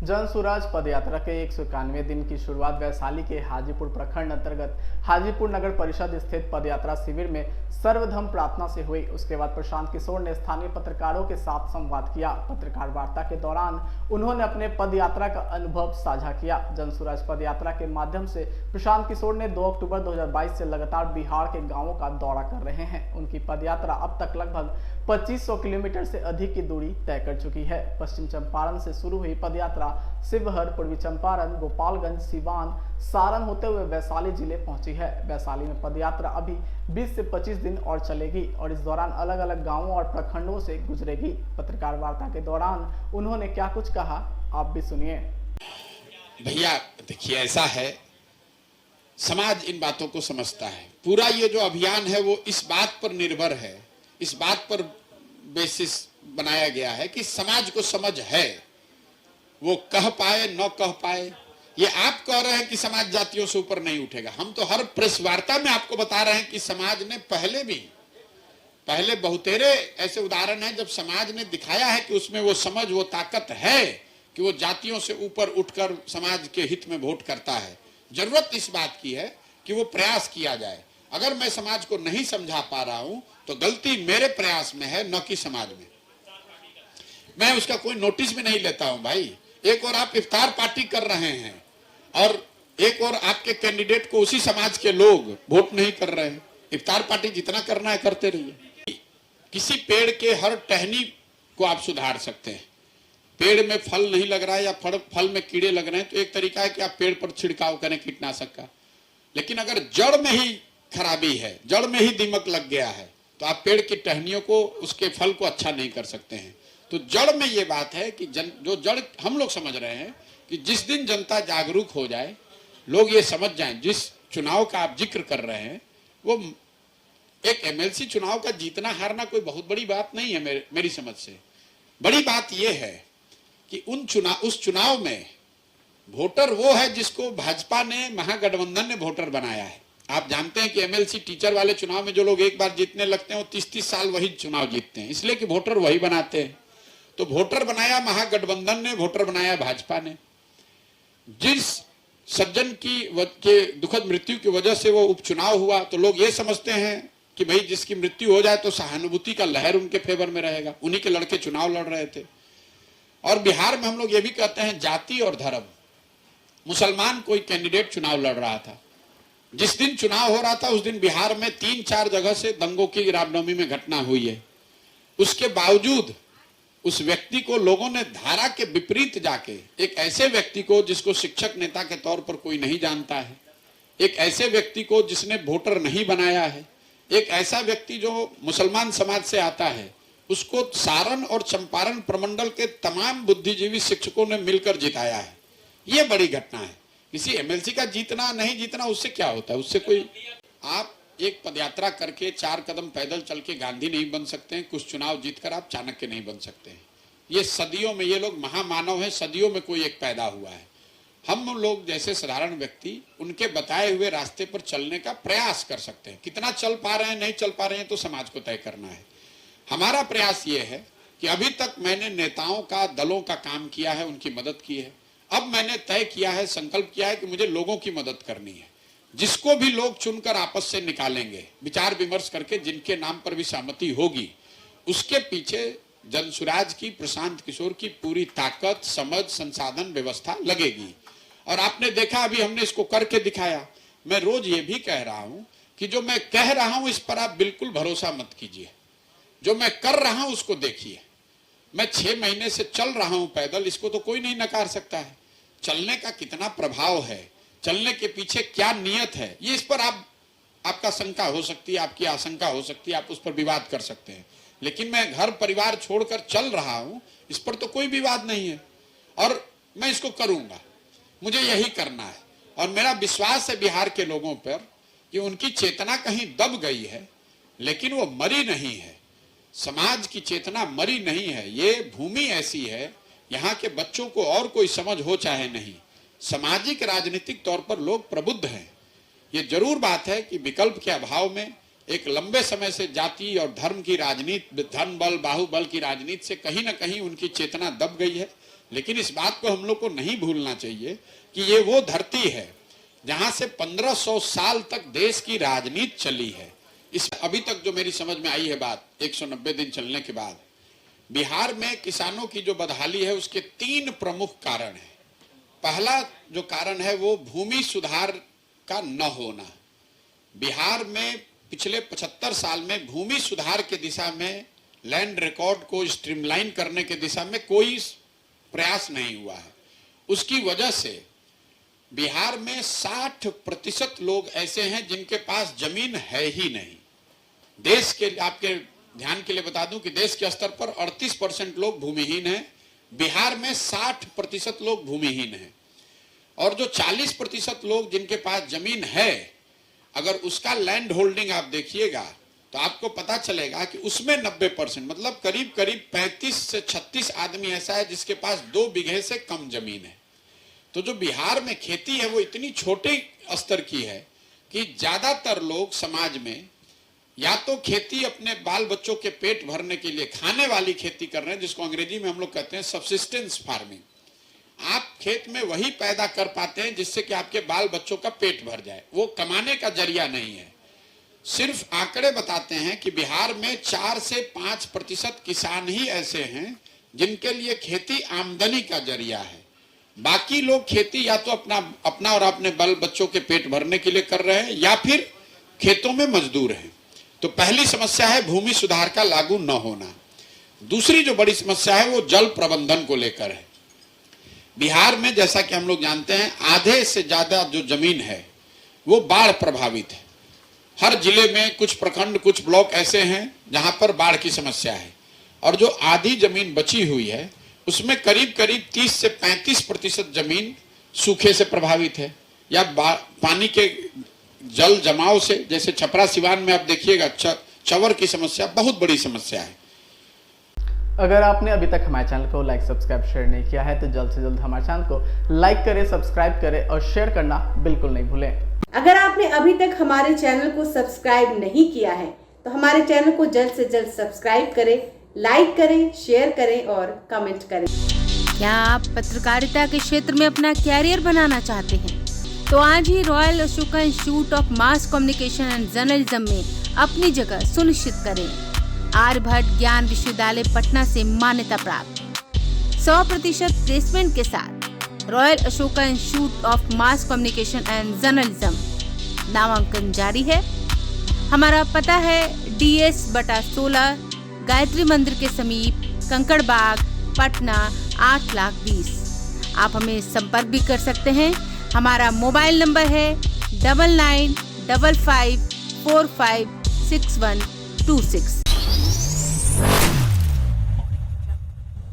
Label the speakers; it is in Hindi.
Speaker 1: जन सुराज पद यात्रा के 191 दिन की शुरुआत वैशाली के हाजीपुर प्रखंड अंतर्गत हाजीपुर नगर परिषद स्थित पद यात्रा शिविर में सर्वधर्म प्रार्थना से हुई। उसके बाद प्रशांत किशोर ने स्थानीय पत्रकारों के साथ संवाद किया। पत्रकार वार्ता के दौरान उन्होंने अपने पद यात्रा का अनुभव साझा किया। जन सुराज पद यात्रा के माध्यम से प्रशांत किशोर ने 2 अक्टूबर 2022 से लगातार बिहार के गाँवों का दौरा कर रहे हैं। उनकी पद यात्रा अब तक लगभग 2500 किलोमीटर से अधिक की दूरी तय कर चुकी है। पश्चिम चंपारण से शुरू हुई पद यात्रा शिवहर, पूर्वी चंपारण, गोपालगंज, सिवान, सारण होते हुए वैशाली जिले पहुंची है। वैशाली में पद यात्रा अभी 20 से 25 दिन और चलेगी और इस दौरान अलग अलग गांवों और प्रखंडों से गुजरेगी। पत्रकार वार्ता के दौरान उन्होंने क्या कुछ कहा, आप भी सुनिए।
Speaker 2: भैया देखिए, ऐसा है, समाज इन बातों को समझता है। पूरा ये जो अभियान है वो इस बात पर निर्भर है, इस बात पर बेसिस बनाया गया है कि समाज को समझ है, वो कह पाए न कह पाए। ये आप कह रहे हैं कि समाज जातियों से ऊपर नहीं उठेगा। हम तो हर प्रेस वार्ता में आपको बता रहे हैं कि समाज ने पहले बहुतेरे ऐसे उदाहरण हैं जब समाज ने दिखाया है कि उसमें वो समझ, वो ताकत है कि वो जातियों से ऊपर उठकर समाज के हित में वोट करता है। जरूरत इस बात की है कि वो प्रयास किया जाए। अगर मैं समाज को नहीं समझा पा रहा हूं तो गलती मेरे प्रयास में है, न कि समाज में। मैं उसका कोई नोटिस भी नहीं लेता हूं भाई। एक और आप इफ्तार पार्टी कर रहे हैं और एक और आपके कैंडिडेट को उसी समाज के लोग वोट नहीं कर रहे हैं। इफ्तार पार्टी जितना करना है करते रहिए। किसी पेड़ के हर टहनी को आप सुधार सकते हैं। पेड़ में फल नहीं लग रहा है या फल में कीड़े लग रहे हैं तो एक तरीका है कि आप पेड़ पर छिड़काव करें कीटनाशक का। लेकिन अगर जड़ में ही खराबी है, जड़ में ही दीमक लग गया है, तो आप पेड़ की टहनियों को, उसके फल को अच्छा नहीं कर सकते हैं। तो जड़ में ये बात है कि जो जड़ हम लोग समझ रहे हैं कि जिस दिन जनता जागरूक हो जाए, लोग ये समझ जाएं, जिस चुनाव का आप जिक्र कर रहे हैं वो एक एमएलसी चुनाव का जीतना हारना कोई बहुत बड़ी बात नहीं है। मेरी समझ से बड़ी बात यह है कि उस चुनाव में वोटर वो है जिसको भाजपा ने, महागठबंधन ने वोटर बनाया है। आप जानते हैं कि एमएलसी टीचर वाले चुनाव में जो लोग एक बार जीतने लगते हैं वो 30-30 साल वही चुनाव जीतते हैं, इसलिए कि वोटर वही बनाते हैं। तो वोटर बनाया महागठबंधन ने, वोटर बनाया भाजपा ने। जिस सज्जन के दुखद मृत्यु की वजह से वो उपचुनाव हुआ तो लोग ये समझते हैं कि भाई जिसकी मृत्यु हो जाए तो सहानुभूति का लहर उनके फेवर में रहेगा। उन्हीं के लड़के चुनाव लड़ रहे थे। और बिहार में हम लोग ये भी कहते हैं जाति और धर्म। मुसलमान कोई कैंडिडेट चुनाव लड़ रहा था, जिस दिन चुनाव हो रहा था उस दिन बिहार में 3-4 जगह से दंगों की रामनवमी में घटना हुई है। उसके बावजूद उस व्यक्ति को लोगों ने धारा के विपरीत जाके, एक ऐसे व्यक्ति को जिसको शिक्षक नेता के तौर पर कोई नहीं जानता है, एक ऐसे व्यक्ति को जिसने वोटर नहीं बनाया है, एक ऐसा व्यक्ति जो मुसलमान समाज से आता है, उसको सारण और चंपारण प्रमंडल के तमाम बुद्धिजीवी शिक्षकों ने मिलकर जिताया है। ये बड़ी घटना है। किसी एमएलसी का जीतना नहीं जीतना उससे क्या होता है, उससे कोई, आप एक पदयात्रा करके 4 कदम पैदल चल के गांधी नहीं बन सकते हैं, कुछ चुनाव जीतकर आप चाणक्य नहीं बन सकते हैं। ये सदियों में, ये लोग महामानव हैं, सदियों में कोई एक पैदा हुआ है। हम लोग जैसे साधारण व्यक्ति उनके बताए हुए रास्ते पर चलने का प्रयास कर सकते हैं। कितना चल पा रहे हैं, नहीं चल पा रहे हैं तो समाज को तय करना है। हमारा प्रयास ये है कि अभी तक मैंने नेताओं का, दलों का काम किया है, उनकी मदद की है। अब मैंने तय किया है, संकल्प किया है कि मुझे लोगों की मदद करनी है। जिसको भी लोग चुनकर आपस से निकालेंगे, विचार विमर्श करके जिनके नाम पर भी सहमति होगी, उसके पीछे जनसुराज की, प्रशांत किशोर की पूरी ताकत, समझ, संसाधन, व्यवस्था लगेगी। और आपने देखा, अभी हमने इसको करके दिखाया। मैं रोज ये भी कह रहा हूं कि जो मैं कह रहा हूं इस पर आप बिल्कुल भरोसा मत कीजिए, जो मैं कर रहा हूं उसको देखिए। मैं 6 महीने से चल रहा हूं पैदल, इसको तो कोई नहीं नकार सकता है। चलने का कितना प्रभाव है, चलने के पीछे क्या नियत है, ये इस पर आपका शंका हो सकती है, आपकी आशंका हो सकती है, आप उस पर विवाद कर सकते हैं। लेकिन मैं घर परिवार छोड़कर चल रहा हूं, इस पर तो कोई विवाद नहीं है और मैं इसको करूंगा। मुझे यही करना है और मेरा विश्वास है बिहार के लोगों पर कि उनकी चेतना कहीं दब गई है, लेकिन वो मरी नहीं है। समाज की चेतना मरी नहीं है। ये भूमि ऐसी है, यहाँ के बच्चों को और कोई समझ हो चाहे नहीं, सामाजिक राजनीतिक तौर पर लोग प्रबुद्ध हैं। ये जरूर बात है कि विकल्प के अभाव में एक लंबे समय से जाति और धर्म की राजनीति, धन बल बाहुबल की राजनीति से कहीं ना कहीं उनकी चेतना दब गई है। लेकिन इस बात को हम लोग को नहीं भूलना चाहिए कि ये वो धरती है जहां से 1500 साल तक देश की राजनीति चली है। इस अभी तक जो मेरी समझ में आई है बात, 190 दिन चलने के बाद बिहार में किसानों की जो बदहाली है उसके 3 प्रमुख कारण हैं। पहला जो कारण है वो भूमि सुधार का न होना। बिहार में पिछले 75 साल में भूमि सुधार के दिशा में, लैंड रिकॉर्ड को स्ट्रीमलाइन करने के दिशा में कोई प्रयास नहीं हुआ है। उसकी वजह से बिहार में 60% लोग ऐसे हैं जिनके पास जमीन है ही नहीं। देश के आपके ध्यान के लिए बता दूं कि देश के स्तर पर 38% लोग भूमिहीन हैं, बिहार में 60% लोग भूमिहीन हैं। और जो 40% लोग जिनके पास जमीन है, अगर उसका लैंड होल्डिंग आप देखिएगा तो आपको पता चलेगा कि उसमें 90% मतलब करीब करीब 35 से 36 आदमी ऐसा है जिसके पास 2 बीघे से कम जमीन है। तो जो बिहार में खेती है वो इतनी छोटे स्तर की है कि ज्यादातर लोग समाज में या तो खेती अपने बाल बच्चों के पेट भरने के लिए खाने वाली खेती कर रहे हैं, जिसको अंग्रेजी में हम लोग कहते हैं सब्सिस्टेंस फार्मिंग। आप खेत में वही पैदा कर पाते हैं जिससे कि आपके बाल बच्चों का पेट भर जाए, वो कमाने का जरिया नहीं है। सिर्फ आंकड़े बताते हैं कि बिहार में 4 से 5% किसान ही ऐसे हैं जिनके लिए खेती आमदनी का जरिया है। बाकी लोग खेती या तो अपना और अपने बाल बच्चों के पेट भरने के लिए कर रहे हैं या फिर खेतों में मजदूर हैं। तो पहली समस्या है भूमि सुधार का लागू न होना। दूसरी जो बड़ी समस्या है वो जल प्रबंधन को लेकर है। बिहार में जैसा कि हम लोग जानते हैं आधे से ज्यादा जो जमीन है वो बाढ़ प्रभावित है। हर जिले में कुछ प्रखंड, कुछ ब्लॉक ऐसे हैं जहां पर बाढ़ की समस्या है, और जो आधी जमीन बची हुई है उसमें करीब करीब 30 से 35% जमीन सूखे से प्रभावित है या पानी के जल जमाव से। जैसे छपरा सिवान में आप देखिएगा चंवर की समस्या बहुत बड़ी समस्या है।
Speaker 1: अगर आपने अभी तक हमारे चैनल को लाइक, सब्सक्राइब, शेयर नहीं किया है तो जल्द से जल्द हमारे चैनल को लाइक करें, सब्सक्राइब करें और शेयर करना बिल्कुल नहीं भूलें।
Speaker 3: अगर आपने अभी तक हमारे चैनल को सब्सक्राइब नहीं किया है तो हमारे चैनल को जल्द से जल्द सब्सक्राइब करें, लाइक करें, शेयर करें और कमेंट करें।
Speaker 4: क्या आप पत्रकारिता के क्षेत्र में अपना कैरियर बनाना चाहते हैं? तो आज ही Royal Ashoka Institute of Mass Communication and Journalism में अपनी जगह सुनिश्चित करें। आर्यभट्ट ज्ञान विश्वविद्यालय पटना से मान्यता प्राप्त 100% प्लेसमेंट के साथ royal Ashoka Institute of Mass Communication and journalism नामांकन जारी है। हमारा पता है DS/16 गायत्री मंदिर के समीप, कंकड़ बाग, पटना 8,20,000। आप हमें संपर्क भी कर सकते हैं। हमारा मोबाइल नंबर है 9955456126।